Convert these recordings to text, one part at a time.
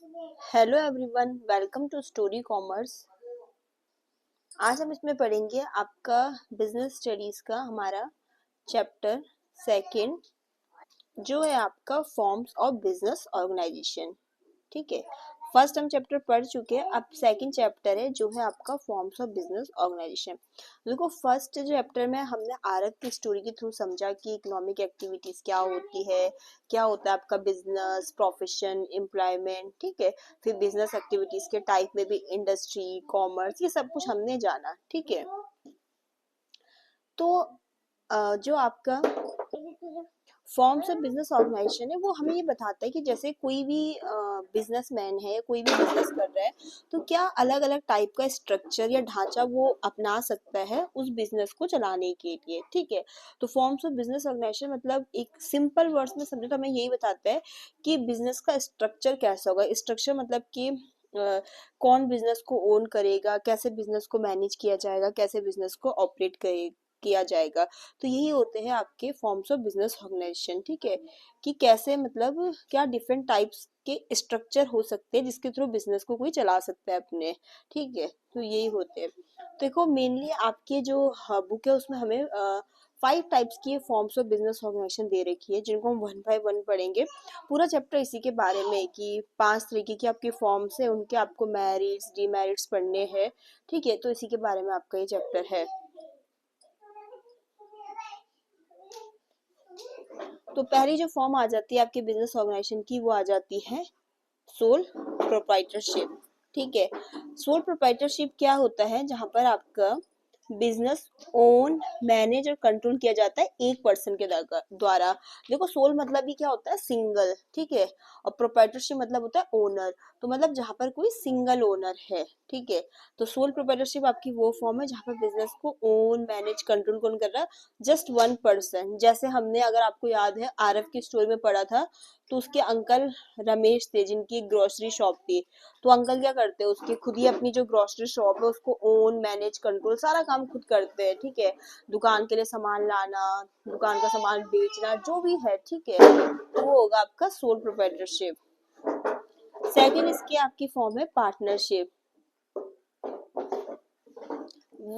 Hello everyone, welcome to story commerce. आज हम इसमें पढ़ेंगे आपका बिजनेस स्टडीज का हमारा चैप्टर सेकंड, जो है आपका फॉर्म्स ऑफ बिजनेस ऑर्गेनाइजेशन। ठीक है, फर्स्ट हम चैप्टर पढ़ चुके हैं, अब सेकंड चैप्टर है जो है आपका फॉर्म्स ऑफ बिजनेस ऑर्गेनाइजेशन। देखो, फर्स्ट चैप्टर में हमने आरब की स्टोरी के थ्रू समझा कि इकोनॉमिक एक्टिविटीज क्या होती है, क्या होता है आपका बिजनेस, प्रोफेशन, एम्प्लॉयमेंट। ठीक है, फिर बिजनेस एक्टिविटीज के टाइप में भी इंडस्ट्री, कॉमर्स, ये सब कुछ हमने जाना। ठीक है, तो जो आपका फॉर्म्स ऑफ बिजनेस ऑर्गेनाइजेशन है वो हमें ये बताता है कि जैसे कोई भी बिजनेसमैन है, कोई भी बिजनेस कर रहा है, तो क्या अलग अलग टाइप का स्ट्रक्चर या ढांचा वो अपना सकता है उस बिजनेस को चलाने के लिए। ठीक है, तो फॉर्म्स ऑफ बिजनेस ऑर्गेनाइजेशन मतलब एक सिंपल वर्ड्स में समझे तो हमें यही बताता है कि बिजनेस का स्ट्रक्चर कैसा होगा। स्ट्रक्चर मतलब कि कौन बिजनेस को ओन करेगा, कैसे बिजनेस को मैनेज किया जाएगा, कैसे बिजनेस को ऑपरेट किया जाएगा। तो यही होते हैं आपके फॉर्म्स ऑफ बिजनेस ऑर्गेनाइजेशन। ठीक है, कि कैसे मतलब क्या डिफरेंट टाइप्स के स्ट्रक्चर हो सकते हैं जिसके थ्रू बिजनेस को कोई चला सकता है अपने। ठीक है, तो यही होते हैं। देखो, मेनली आपके जो बुक है उसमें हमें 5 टाइप्स की फॉर्म्स ऑफ बिजनेस ऑर्गेनाइजेशन दे रखी है, जिनको हम वन बाय वन पढ़ेंगे। पूरा चैप्टर इसी के बारे में है कि 5 तरीके की आपके फॉर्म्स है, उनके आपको मेरिट्स डीमेरिट्स पढ़ने हैं। ठीक है, तो इसी के बारे में आपका ये चैप्टर है। तो पहली जो फॉर्म आ जाती है आपके बिजनेस ऑर्गेनाइजेशन की, वो आ जाती है सोल प्रोप्राइटरशिप। ठीक है, सोल प्रोप्राइटरशिप क्या होता है, जहां पर आपका बिजनेस ओन, मैनेज और कंट्रोल किया जाता है एक पर्सन के द्वारा। देखो, सोल मतलब ही क्या होता है, सिंगल। ठीक है, और प्रोप्राइटरशिप मतलब होता है ओनर। तो मतलब जहां पर कोई सिंगल ओनर है। ठीक है, तो सोल प्रोप्राइटरशिप आपकी वो फॉर्म है जहां पर बिजनेस को ओन, मैनेज, कंट्रोल कौन कर रहा है, जस्ट वन पर्सन। जैसे हमने, अगर आपको याद है, आरव की स्टोरी में पढ़ा था, तो उसके अंकल रमेश थे जिनकी ग्रोसरी शॉप थी। तो अंकल क्या करते हैं, उसकी खुद ही अपनी जो ग्रोसरी शॉप है उसको ओन, मैनेज, कंट्रोल सारा काम खुद करते हैं। ठीक है, दुकान के लिए सामान लाना, दुकान का सामान बेचना, जो भी है। ठीक है, तो वो होगा आपका सोल प्रोप्राइटरशिप। सेकंड इसकी आपकी फॉर्म है पार्टनरशिप।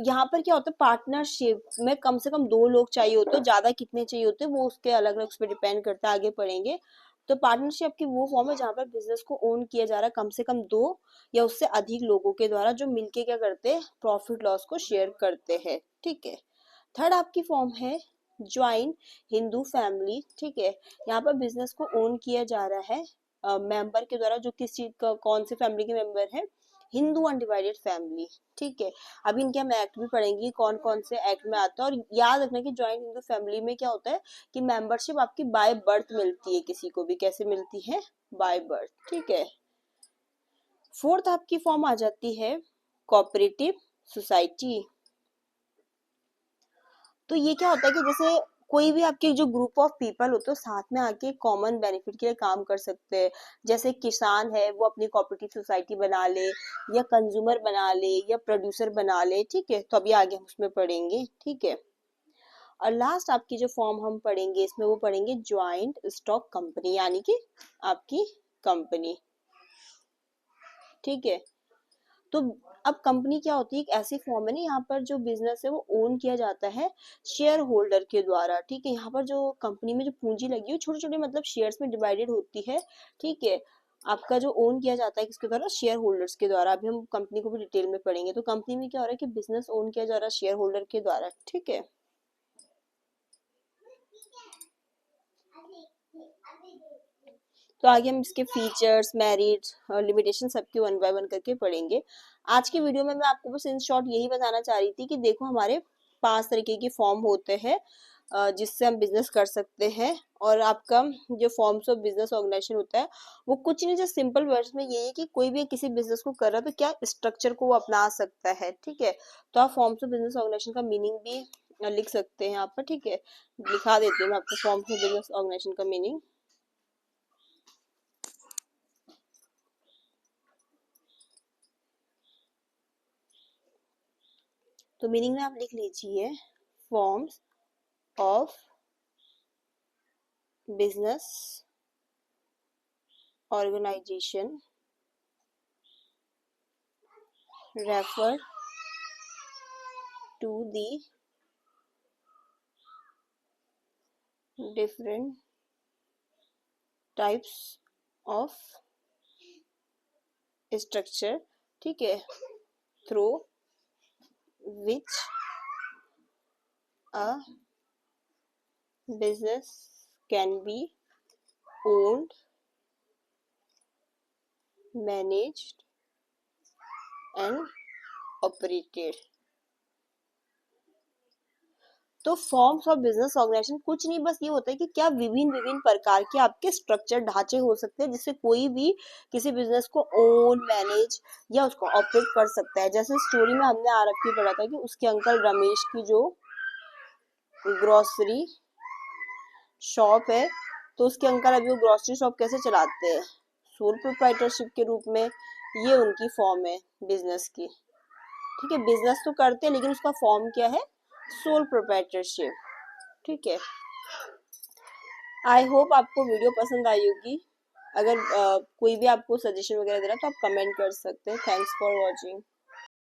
यहाँ पर क्या होता है, पार्टनरशिप में कम से कम 2 लोग चाहिए होते हैं, ज्यादा कितने चाहिए होते हैं वो उसके अलग अलग उस पर डिपेंड करता है, आगे पढ़ेंगे। तो पार्टनरशिप की वो फॉर्म है जहाँ पर बिजनेस को ओन किया जा रहा है कम से कम 2 या उससे अधिक लोगों के द्वारा, जो मिलके क्या करते हैं, प्रॉफिट लॉस को शेयर करते हैं। ठीक है, थर्ड आपकी फॉर्म है ज्वाइंट हिंदू फैमिली। ठीक है, यहाँ पर बिजनेस को ओन किया जा रहा है मेंबर के द्वारा, जो किस चीज का, कौन से फैमिली के मेंबर है, हिंदू अनडिवाइडेड फैमिली। ठीक है, अभी इनके हम एक्ट भी पढ़ेंगे कौन कौन से एक्ट में आता है। और याद रखना कि ज्वाइंट हिंदू फैमिली में क्या होता है कि मेंबरशिप आपकी बाय बर्थ मिलती है, किसी को भी कैसे मिलती है, बाय बर्थ। ठीक है, फोर्थ आपकी फॉर्म आ जाती है कोऑपरेटिव सोसाइटी। तो ये क्या होता है कि जैसे कोई भी आपके जो ग्रुप ऑफ पीपल होते हैं साथ में आके कॉमन बेनिफिट के लिए काम कर सकते हैं। जैसे किसान है, वो अपनी कोऑपरेटिव सोसाइटी बना ले, या कंज्यूमर बना ले, या प्रोड्यूसर बना ले। ठीक है, तो अभी आगे हम उसमें पढ़ेंगे। ठीक है, और लास्ट आपकी जो फॉर्म हम पढ़ेंगे इसमें, वो पढ़ेंगे ज्वाइंट स्टॉक कंपनी, यानी कि आपकी कंपनी। ठीक है, तो अब कंपनी क्या होती है, एक ऐसी फॉर्म है ना, यहाँ पर जो बिजनेस है वो ओन किया जाता है शेयर होल्डर के द्वारा। ठीक है, यहाँ पर जो कंपनी में जो पूंजी लगी है छोटे छोटे मतलब शेयर्स में डिवाइडेड होती है। ठीक है, आपका जो ओन किया जाता है किसके द्वारा, शेयर होल्डर्स के द्वारा। अभी हम कंपनी को भी डिटेल में पढ़ेंगे। तो कंपनी में क्या हो रहा है कि बिजनेस ओन किया जा रहा है शेयर होल्डर के द्वारा। ठीक है, तो आगे हम इसके फीचर्स, मेरिट्स और लिमिटेशन सबकी वन बाय वन करके पढ़ेंगे। आज की वीडियो में मैं आपको बस इन शॉर्ट यही बताना चाह रही थी कि देखो, हमारे 5 तरीके के फॉर्म होते हैं जिससे हम बिजनेस कर सकते हैं। और आपका जो फॉर्म्स ऑफ बिजनेस ऑर्गेनाइजेशन होता है वो कुछ नहीं, जो सिंपल वर्ड्स में यही है कि कोई भी किसी बिजनेस को कर रहा है तो क्या स्ट्रक्चर को वो अपना सकता है। ठीक है, तो आप फॉर्म्स ऑफ बिजनेस ऑर्गेनाइजेशन का मीनिंग भी लिख सकते हैं यहाँ पर। ठीक है, लिखा देती हूँ मैं आपको फॉर्म्स ऑफ बिजनेस ऑर्गेनाइजेशन का मीनिंग। तो मीनिंग में आप लिख लीजिए, forms of business organisation refer to the different types of structure, ठीक है, through which a business can be owned, managed and operated। तो फॉर्म्स ऑफ बिजनेस ऑर्गेनाइजेशन कुछ नहीं, बस ये होता है कि क्या विभिन्न विभिन्न प्रकार के आपके स्ट्रक्चर ढांचे हो सकते हैं जिससे कोई भी किसी बिजनेस को ओन, मैनेज या उसको ऑपरेट कर सकता है। जैसे स्टोरी में हमने आरफ पढ़ा था कि उसके अंकल रमेश की जो ग्रोसरी शॉप है, तो उसके अंकल अभी वो ग्रोसरी शॉप कैसे चलाते हैं, सोल प्रोप्राइटरशिप के रूप में। ये उनकी फॉर्म है बिजनेस की, ठीक है। बिजनेस तो करते हैं लेकिन उसका फॉर्म क्या है, सोल प्रोप्राइटरशिप, ठीक है। आई होप आपको वीडियो पसंद आई होगी। अगर कोई भी आपको सजेशन वगैरह दे रहा है तो आप कमेंट कर सकते हैं। Thanks for watching.